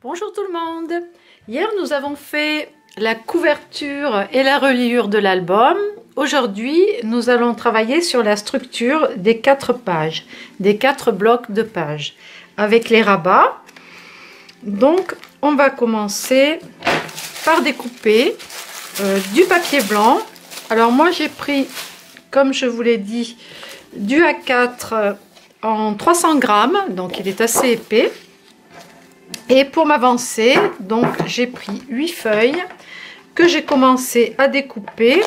Bonjour tout le monde. Hier nous avons fait la couverture et la reliure de l'album. Aujourd'hui nous allons travailler sur la structure des 4 pages, des 4 blocs de pages avec les rabats. Donc on va commencer par découper du papier blanc. Alors moi j'ai pris, comme je vous l'ai dit, du A4 en 300 grammes, donc il est assez épais. Et pour m'avancer, donc j'ai pris 8 feuilles que j'ai commencé à découper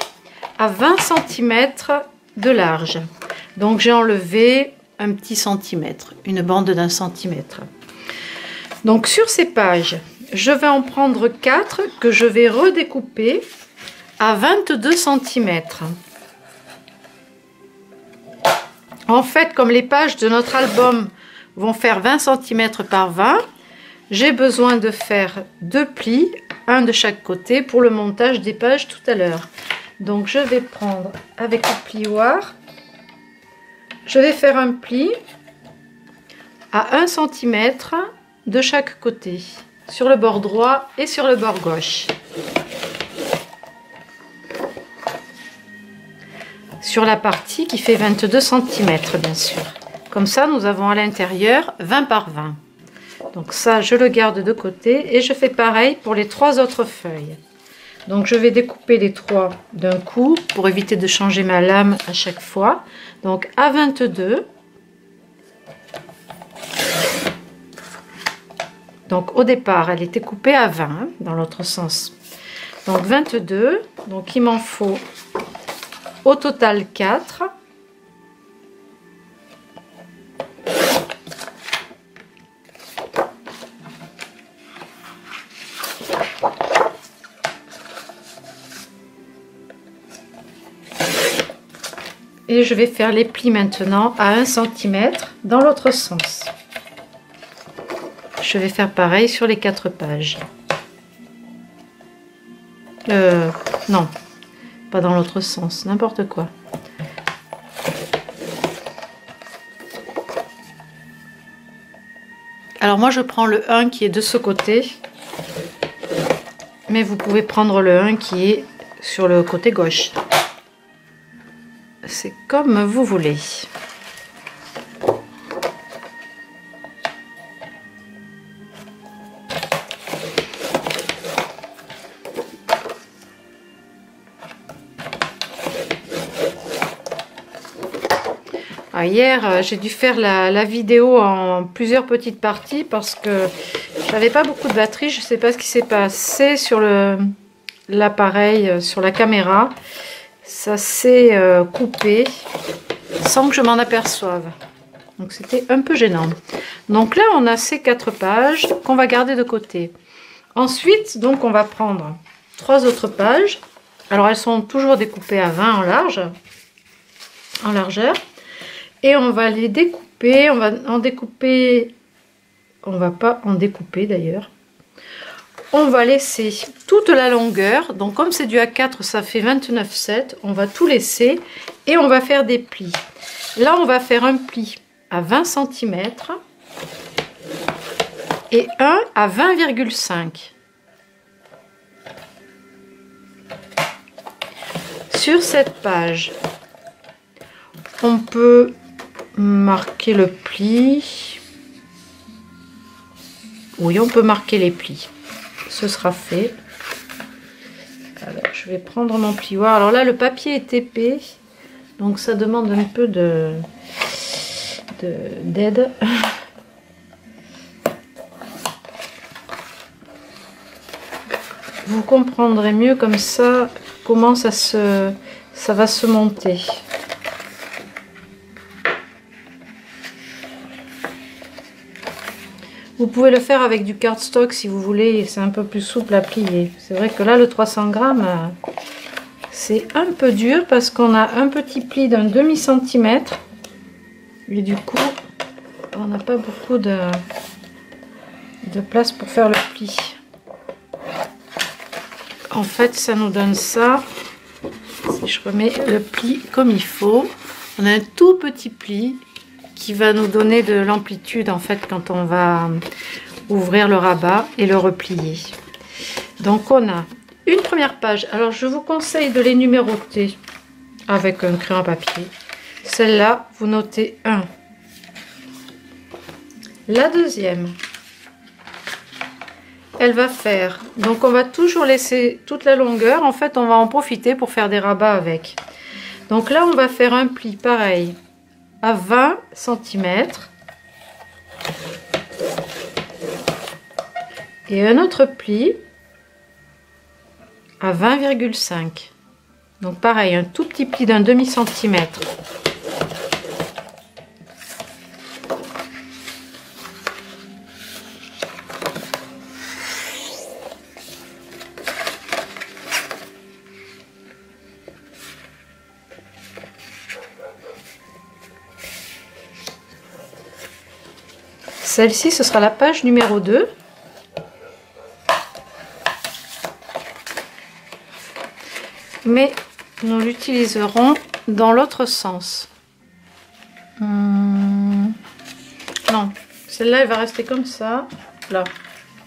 à 20 cm de large. Donc j'ai enlevé un petit centimètre, une bande d'1 centimètre. Donc sur ces pages, je vais en prendre 4 que je vais redécouper à 22 cm. En fait, comme les pages de notre album vont faire 20 cm par 20, j'ai besoin de faire 2 plis, un de chaque côté pour le montage des pages tout à l'heure. Donc je vais prendre avec le plioir, je vais faire un pli à 1 cm de chaque côté, sur le bord droit et sur le bord gauche. Sur la partie qui fait 22 cm bien sûr. Comme ça nous avons à l'intérieur 20 par 20. Donc ça je le garde de côté et je fais pareil pour les 3 autres feuilles. Donc je vais découper les 3 d'un coup pour éviter de changer ma lame à chaque fois. Donc à 22. Donc au départ elle était coupée à 20 dans l'autre sens. Donc 22. Donc il m'en faut au total 4. Et je vais faire les plis maintenant à 1 cm dans l'autre sens. Je vais faire pareil sur les 4 pages. Non, pas dans l'autre sens, n'importe quoi. Alors moi je prends le 1 qui est de ce côté, mais vous pouvez prendre le 1 qui est sur le côté gauche. C'est comme vous voulez. Hier, j'ai dû faire la vidéo en plusieurs petites parties parce que j'avais pas beaucoup de batterie. Je sais pas ce qui s'est passé sur l'appareil, sur la caméra. Ça s'est coupé sans que je m'en aperçoive. Donc c'était un peu gênant. Donc là, on a ces 4 pages qu'on va garder de côté. Ensuite, donc on va prendre 3 autres pages. Alors elles sont toujours découpées à 20 en largeur. Et on va les découper, on va en découper, on va pas en découper d'ailleurs. On va laisser toute la longueur, donc comme c'est du A4, ça fait 29,7, on va tout laisser et on va faire des plis. Là, on va faire un pli à 20 cm et un à 20,5. Sur cette page, on peut marquer le pli. Oui, on peut marquer les plis. Ce sera fait. Alors, je vais prendre mon plioir. Alors là, le papier est épais, donc ça demande un peu d'aide. Vous comprendrez mieux comme ça comment ça va se monter. Vous pouvez le faire avec du cardstock si vous voulez, c'est un peu plus souple à plier. C'est vrai que là, le 300 grammes, c'est un peu dur parce qu'on a un petit pli d'un demi-centimètre. Et du coup, on n'a pas beaucoup de place pour faire le pli. En fait, ça nous donne ça. Si je remets le pli comme il faut, on a un tout petit pli qui va nous donner de l'amplitude en fait quand on va ouvrir le rabat et le replier. Donc on a une première page. Alors je vous conseille de les numéroter avec un crayon à papier. Celle-là, vous notez 1. La deuxième, elle va faire, donc on va toujours laisser toute la longueur. En fait, on va en profiter pour faire des rabats avec. Donc là, on va faire un pli pareil à 20 cm. Et un autre pli à 20,5. Donc pareil, un tout petit pli d'un demi-centimètre. Celle-ci, ce sera la page numéro 2. Mais nous l'utiliserons dans l'autre sens. Non, celle-là, elle va rester comme ça. Là,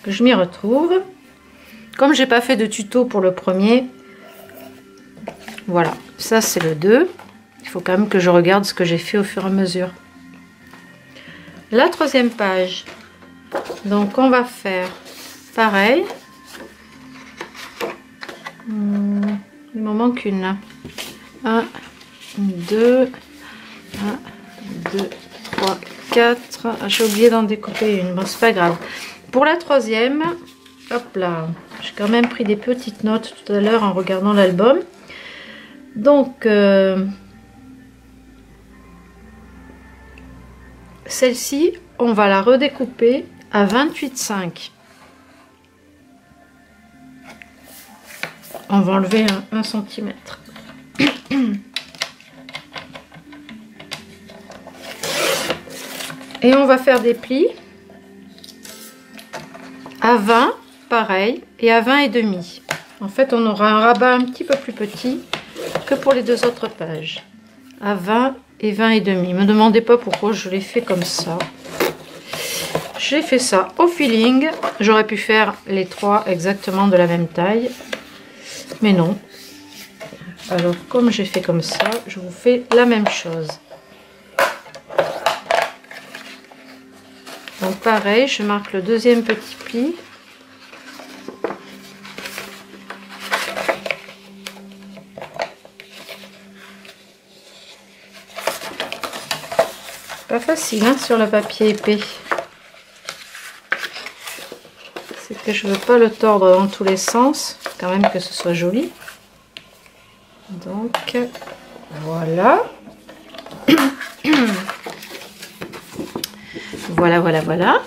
que je m'y retrouve. Comme j'ai pas fait de tuto pour le premier, voilà, ça c'est le 2. Il faut quand même que je regarde ce que j'ai fait au fur et à mesure. La troisième page, donc on va faire pareil. Il m'en manque une. 1, 2, 1, 2, 3, 4. J'ai oublié d'en découper une. Bon, c'est pas grave. Pour la troisième, hop là, j'ai quand même pris des petites notes tout à l'heure en regardant l'album. Donc, celle-ci, on va la redécouper à 28,5. On va enlever 1 cm. Et on va faire des plis à 20, pareil, et à 20 et demi. En fait, on aura un rabat un petit peu plus petit que pour les deux autres pages. À 20 et 20 et demi. Ne me demandez pas pourquoi je l'ai fait comme ça. J'ai fait ça au feeling. J'aurais pu faire les trois exactement de la même taille. Mais non. Alors, comme j'ai fait comme ça, je vous fais la même chose. Donc pareil, je marque le deuxième petit pli. Pas facile hein, sur le papier épais. C'est que je veux pas le tordre dans tous les sens, quand même que ce soit joli. Donc voilà. Voilà.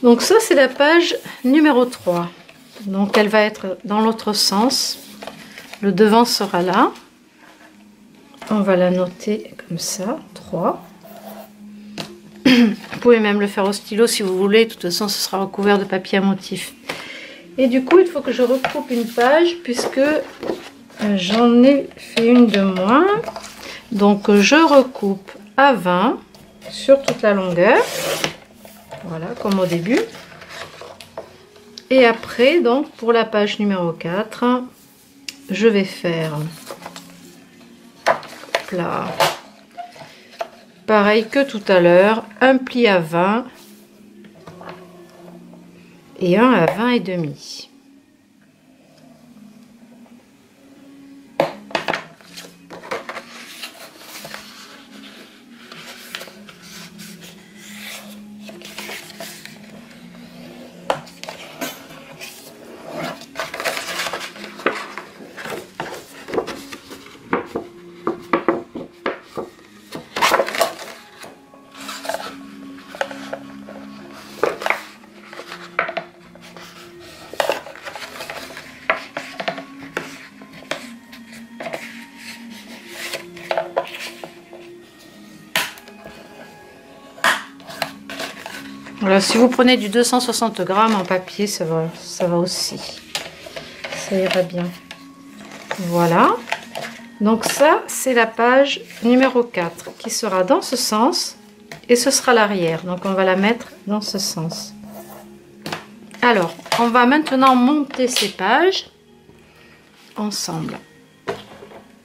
Donc ça c'est la page numéro 3. Donc elle va être dans l'autre sens. Le devant sera là. On va la noter comme ça, 3. Vous pouvez même le faire au stylo si vous voulez. De toute façon, ce sera recouvert de papier à motif. Et du coup, il faut que je recoupe une page puisque j'en ai fait une de moins. Donc, je recoupe à 20 sur toute la longueur. Voilà, comme au début. Et après, donc, pour la page numéro 4, je vais faire... là, pareil que tout à l'heure, un pli à 20 et un à 20 et demi. Voilà, si vous prenez du 260 grammes en papier, ça va aussi. Ça ira bien. Voilà. Donc ça, c'est la page numéro 4 qui sera dans ce sens et ce sera l'arrière. Donc on va la mettre dans ce sens. Alors, on va maintenant monter ces pages ensemble.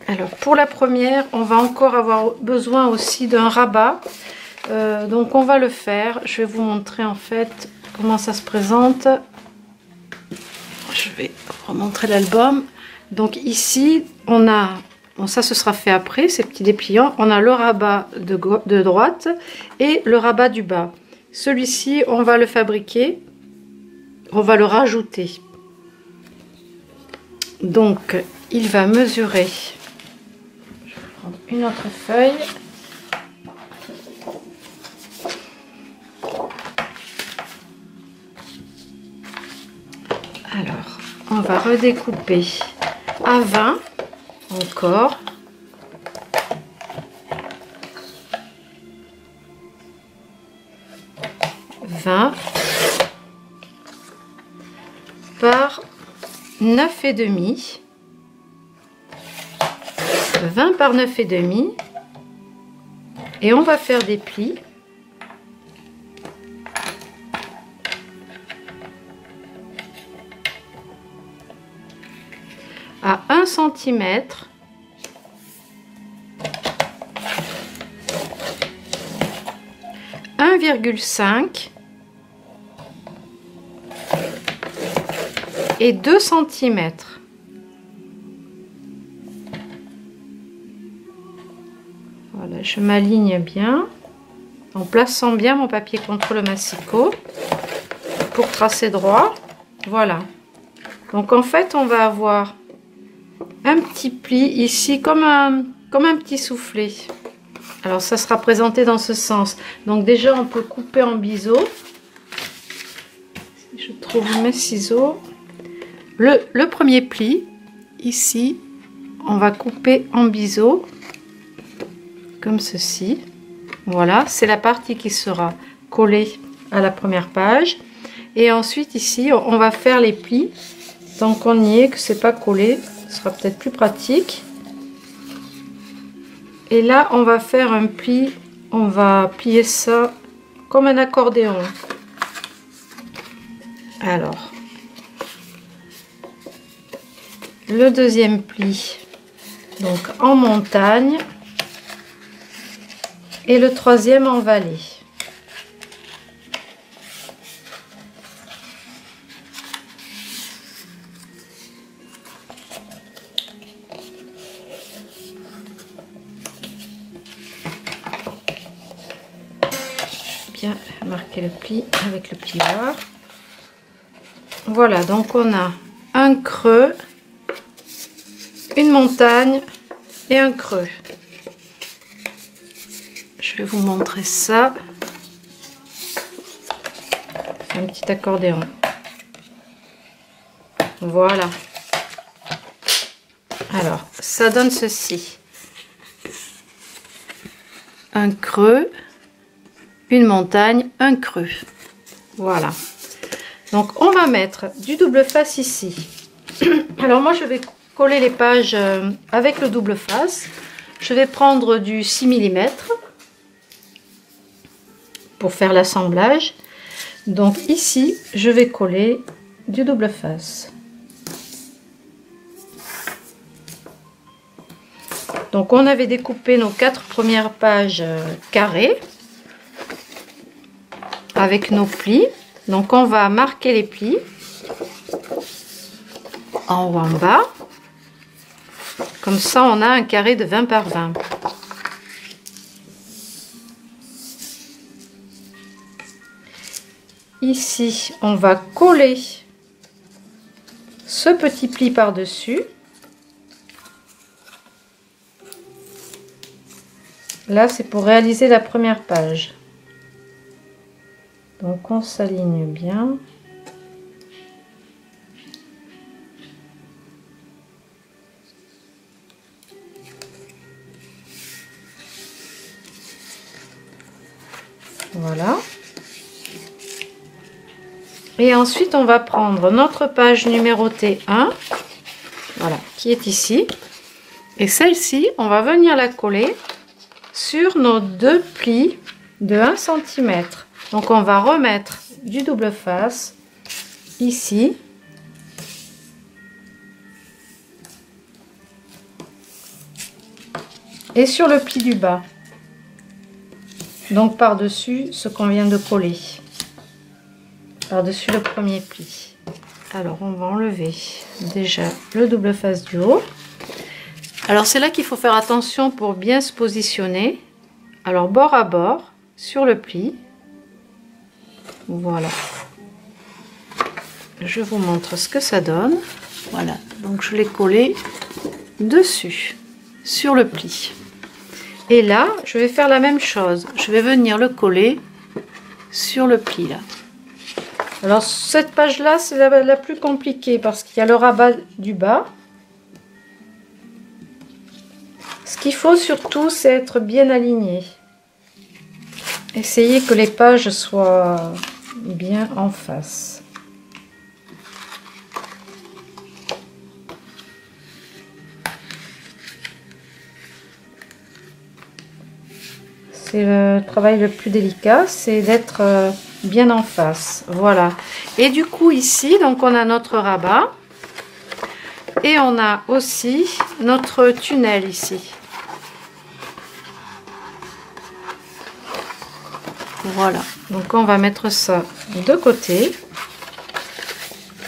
Alors, pour la première, on va encore avoir besoin aussi d'un rabat. Donc, on va le faire. Je vais vous montrer en fait comment ça se présente. Je vais remontrer l'album. Donc, ici, on a... Bon, ça, ce sera fait après, ces petits dépliants. On a le rabat de droite et le rabat du bas. Celui-ci, on va le fabriquer. On va le rajouter. Donc, il va mesurer. Je vais prendre une autre feuille. Alors, on va redécouper à 20 encore. Par 9,5. 20 par 9,5. Et on va faire des plis. À 1 cm. « 1,5 et 2 cm. Voilà, je m'aligne bien en plaçant bien mon papier contre le massicot pour tracer droit. Voilà. Donc en fait, on va avoir un petit pli ici comme un petit soufflet. Alors ça sera présenté dans ce sens. Donc déjà, on peut couper en biseau. Si je trouve mes ciseaux. Le premier pli, ici, on va couper en biseau, comme ceci. Voilà, c'est la partie qui sera collée à la première page. Et ensuite, ici, on va faire les plis. Tant qu'on y est, que c'est pas collé, ce sera peut-être plus pratique. Et là, on va faire un pli, on va plier ça comme un accordéon. Alors, le deuxième pli, donc en montagne, et le troisième en vallée. Bien marquer le pli avec le plioir. Voilà, donc on a un creux, une montagne et un creux. Je vais vous montrer ça. C'est un petit accordéon. Voilà. Alors, ça donne ceci. Un creux, une montagne, un creux. Voilà. Donc, on va mettre du double face ici. Alors, moi, je vais coller les pages avec le double face. Je vais prendre du 6 mm pour faire l'assemblage. Donc, ici, je vais coller du double face. Donc, on avait découpé nos 4 premières pages carrées avec nos plis. Donc, on va marquer les plis en haut, en bas. Comme ça, on a un carré de 20 par 20. Ici, on va coller ce petit pli par-dessus. Là, c'est pour réaliser la première page. Donc, on s'aligne bien. Voilà. Et ensuite, on va prendre notre page numérotée 1, voilà, qui est ici. Et celle-ci, on va venir la coller sur nos 2 plis de 1 cm. Donc on va remettre du double face ici. Et sur le pli du bas. Donc par-dessus ce qu'on vient de coller. Par-dessus le premier pli. Alors on va enlever déjà le double face du haut. Alors c'est là qu'il faut faire attention pour bien se positionner. Alors bord à bord sur le pli. Voilà. Je vous montre ce que ça donne. Voilà. Donc je l'ai collé dessus sur le pli. Et là, je vais faire la même chose. Je vais venir le coller sur le pli là. Alors cette page là, c'est la plus compliquée parce qu'il y a le rabat du bas. Ce qu'il faut surtout, c'est être bien aligné. Essayez que les pages soient bien en face. C'est le travail le plus délicat, c'est d'être bien en face. Voilà. Et du coup ici, donc on a notre rabat et on a aussi notre tunnel ici. Voilà. Donc on va mettre ça de côté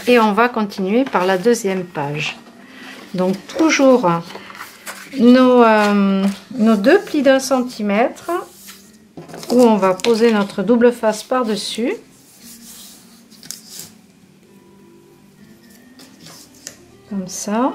et on va continuer par la deuxième page. Donc toujours nos 2 plis d'1 cm. Où on va poser notre double face par-dessus. Comme ça.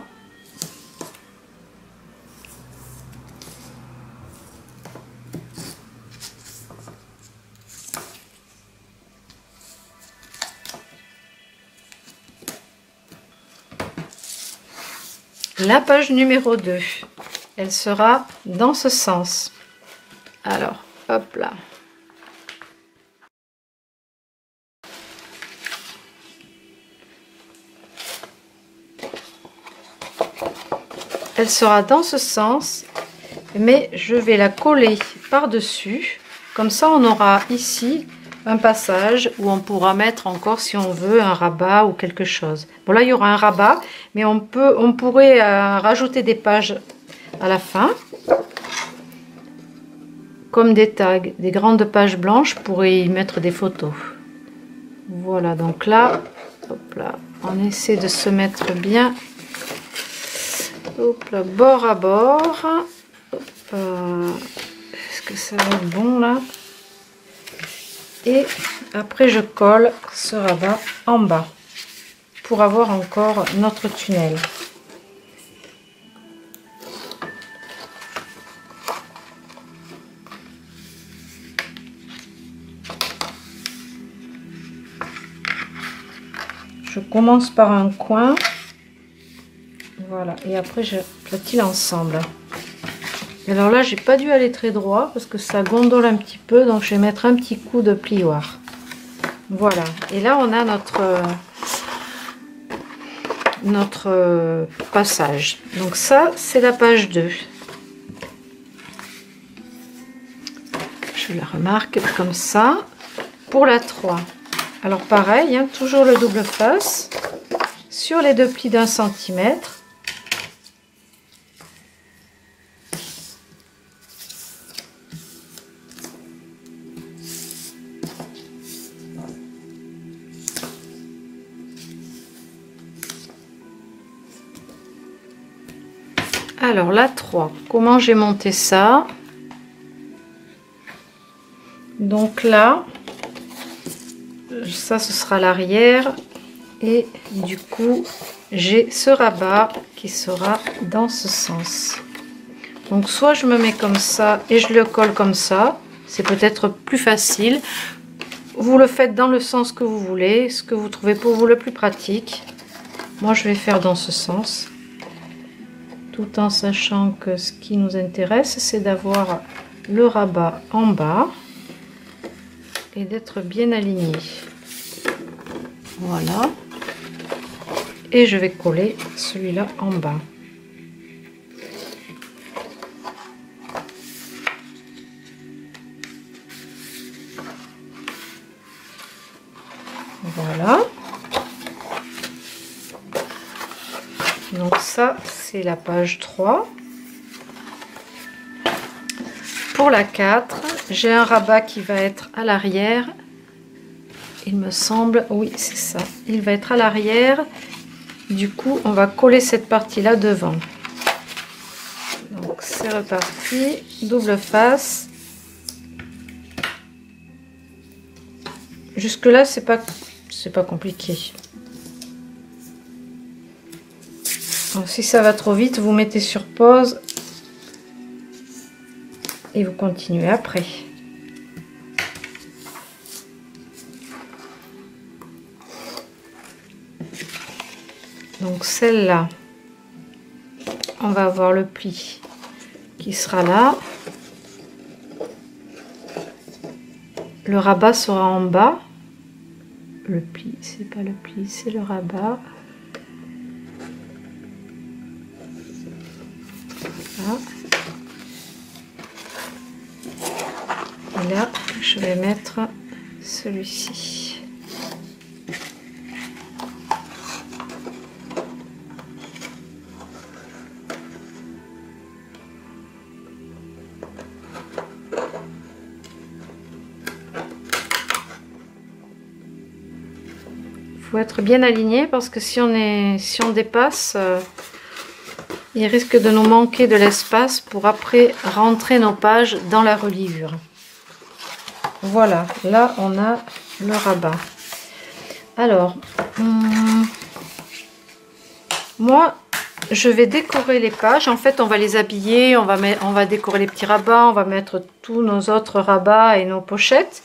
La page numéro 2, elle sera dans ce sens. Alors, hop là. Elle sera dans ce sens, mais je vais la coller par-dessus. Comme ça, on aura ici un passage où on pourra mettre encore, si on veut, un rabat ou quelque chose. Bon, là, il y aura un rabat, mais on pourrait rajouter des pages à la fin. Comme des tags, des grandes pages blanches, pour y mettre des photos. Voilà, donc là, hop là, on essaie de se mettre bien, hop là, bord à bord. Est-ce que ça va être bon là? Et après je colle ce rabat en bas pour avoir encore notre tunnel. Je commence par un coin, voilà, et après je platis l'ensemble. Alors là, j'ai pas dû aller très droit parce que ça gondole un petit peu, donc je vais mettre un petit coup de plioir. Voilà, et là on a notre passage. Donc ça, c'est la page 2. Je la remarque comme ça. Pour la 3. Alors pareil, hein, toujours le double face sur les 2 plis d'1 cm. Alors la 3, comment j'ai monté ça? Donc là, ça ce sera l'arrière et du coup j'ai ce rabat qui sera dans ce sens. Donc soit je me mets comme ça et je le colle comme ça, c'est peut-être plus facile. Vous le faites dans le sens que vous voulez, ce que vous trouvez pour vous le plus pratique. Moi je vais faire dans ce sens, tout en sachant que ce qui nous intéresse c'est d'avoir le rabat en bas et d'être bien aligné. Voilà, et je vais coller celui-là en bas. Voilà. Donc ça, c'est la page 3. Pour la 4, j'ai un rabat qui va être à l'arrière. Il me semble, oui, c'est ça. Il va être à l'arrière. Du coup, on va coller cette partie-là devant. Donc, c'est reparti. Double face. Jusque-là, c'est pas compliqué. Donc, si ça va trop vite, vous mettez sur pause et vous continuez après. Donc celle-là, on va avoir le pli qui sera là. Le rabat sera en bas. Le pli, c'est pas le pli, c'est le rabat. Voilà. Et là, je vais mettre celui-ci. Il faut être bien aligné parce que si on dépasse, il risque de nous manquer de l'espace pour après rentrer nos pages dans la reliure. Voilà, là on a le rabat. Alors, moi je vais décorer les pages. En fait, on va les habiller, on va décorer les petits rabats, on va mettre tous nos autres rabats et nos pochettes.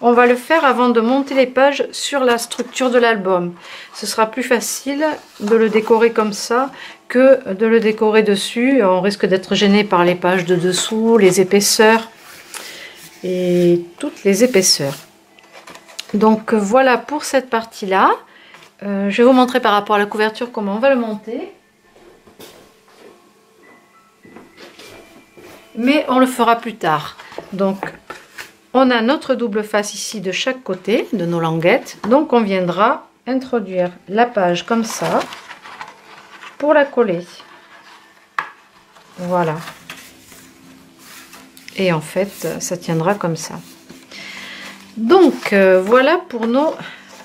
On va le faire avant de monter les pages sur la structure de l'album. Ce sera plus facile de le décorer comme ça que de le décorer dessus. On risque d'être gêné par les pages de dessous, les épaisseurs et toutes les épaisseurs. Donc voilà pour cette partie-là. Je vais vous montrer par rapport à la couverture comment on va le monter. Mais on le fera plus tard. Donc on a notre double face ici de chaque côté de nos languettes. Donc on viendra introduire la page comme ça pour la coller. Voilà. Et en fait, ça tiendra comme ça. Donc voilà pour nos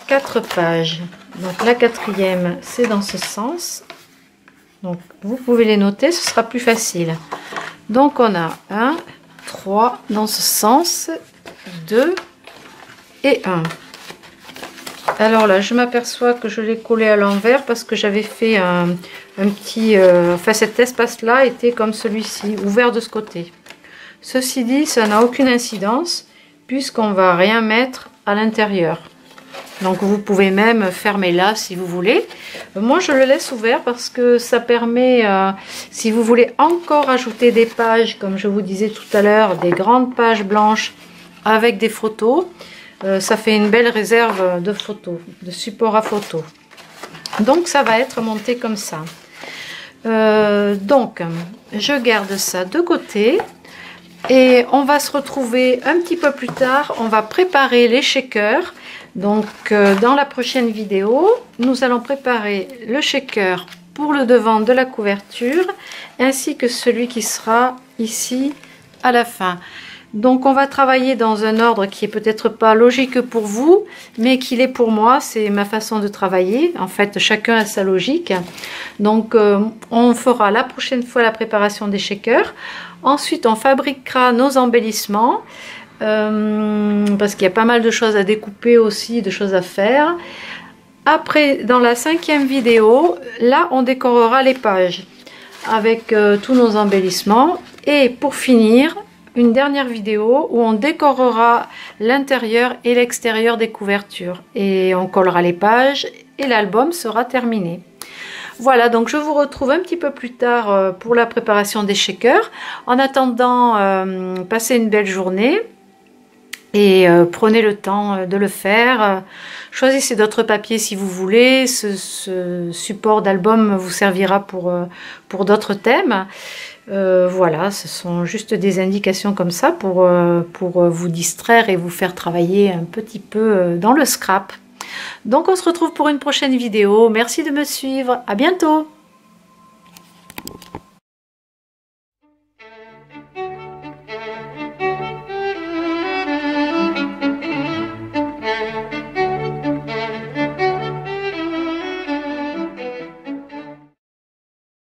4 pages. Donc la 4e, c'est dans ce sens. Donc vous pouvez les noter, ce sera plus facile. Donc on a 1, 3 dans ce sens, 2 et 1. Alors là, je m'aperçois que je l'ai collé à l'envers parce que j'avais fait un petit... enfin, cet espace-là était comme celui-ci, ouvert de ce côté. Ceci dit, ça n'a aucune incidence puisqu'on ne va rien mettre à l'intérieur. Donc vous pouvez même fermer là si vous voulez. Moi je le laisse ouvert parce que ça permet, si vous voulez encore ajouter des pages, comme je vous disais tout à l'heure, des grandes pages blanches avec des photos, ça fait une belle réserve de photos, de support à photos. Donc ça va être monté comme ça. Donc je garde ça de côté. Et on va se retrouver un petit peu plus tard, on va préparer les shakers. Donc dans la prochaine vidéo, nous allons préparer le shaker pour le devant de la couverture, ainsi que celui qui sera ici à la fin. Donc on va travailler dans un ordre qui est peut-être pas logique pour vous, mais qui l'est pour moi, c'est ma façon de travailler. En fait, chacun a sa logique. Donc on fera la prochaine fois la préparation des shakers. Ensuite, on fabriquera nos embellissements, parce qu'il y a pas mal de choses à découper aussi, de choses à faire. Après, dans la 5e vidéo, là, on décorera les pages avec tous nos embellissements. Et pour finir, une dernière vidéo où on décorera l'intérieur et l'extérieur des couvertures. Et on collera les pages et l'album sera terminé. Voilà, donc je vous retrouve un petit peu plus tard pour la préparation des shakers. En attendant, passez une belle journée et prenez le temps de le faire. Choisissez d'autres papiers si vous voulez. Ce support d'album vous servira pour d'autres thèmes. Voilà, ce sont juste des indications comme ça pour vous distraire et vous faire travailler un petit peu dans le scrap. Donc on se retrouve pour une prochaine vidéo. Merci de me suivre. À bientôt.